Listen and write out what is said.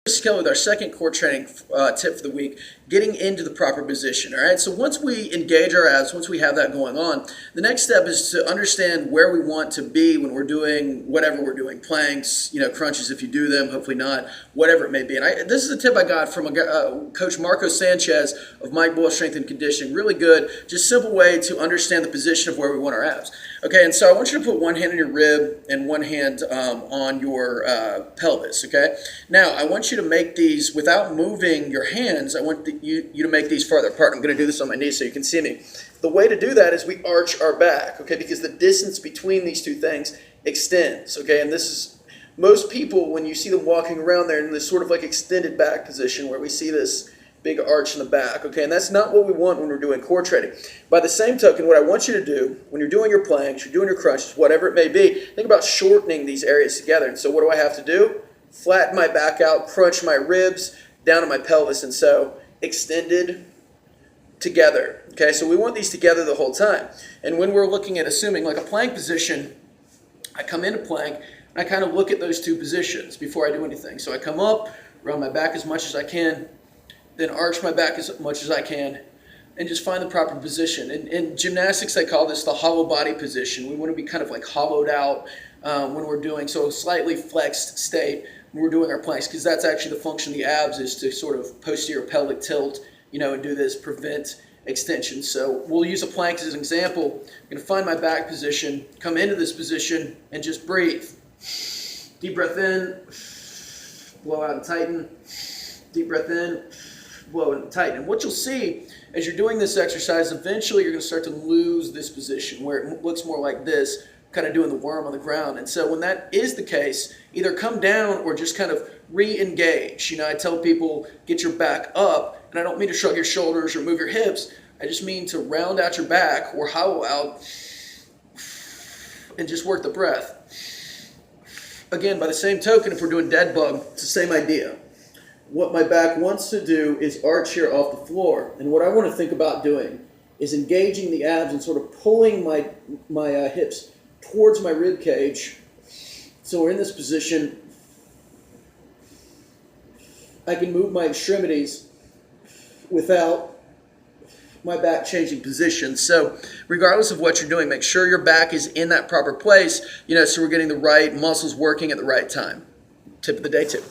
Kelly with our second core training tip for the week, getting into the proper position. All right, so once we engage our abs, once we have that going on, the next step is to understand where we want to be when we're doing whatever we're doing, planks, crunches if you do them, hopefully not, whatever it may be. And this is a tip I got from Coach Marco Sanchez of Mike Boyle Strength and Conditioning. Really good, just simple way to understand the position of where we want our abs. Okay, and so I want you to put one hand on your rib and one hand on your pelvis. Okay, now I want you to make these without moving your hands. I want you to make these farther apart. I'm going to do this on my knees so you can see me. The way to do that is we arch our back, okay, because the distance between these two things extends, okay, and this is, most people, when you see them walking around there in this sort of like extended back position where we see this big arch in the back, okay, and that's not what we want when we're doing core training. By the same token, what I want you to do when you're doing your planks, you're doing your crunches, whatever it may be, think about shortening these areas together. And so what do I have to do? Flatten my back out, crunch my ribs down to my pelvis, and so extended together. Okay, so we want these together the whole time. And when we're looking at assuming like a plank position, I come into plank and I kind of look at those two positions before I do anything. So I come up, round my back as much as I can, then arch my back as much as I can, and just find the proper position. In gymnastics, they call this the hollow body position. We want to be kind of like hollowed out when we're doing, so slightly flexed state when we're doing our planks, because that's actually the function of the abs, is to sort of posterior pelvic tilt, and do this, prevent extension. So we'll use a plank as an example. I'm going to find my back position, come into this position, and just breathe. Deep breath in, blow out and tighten. Deep breath in, blow and tighten. And what you'll see as you're doing this exercise, eventually you're going to start to lose this position where it looks more like this, kind of doing the worm on the ground. And so when that is the case, either come down or just kind of re-engage. I tell people, get your back up, and I don't mean to shrug your shoulders or move your hips. I just mean to round out your back or hollow out and just work the breath. Again, by the same token, if we're doing dead bug, it's the same idea. What my back wants to do is arch here off the floor. And what I want to think about doing is engaging the abs and sort of pulling my hips towards my rib cage. So we're in this position. I can move my extremities without my back changing position. So regardless of what you're doing, make sure your back is in that proper place, so we're getting the right muscles working at the right time. Tip of the day tip.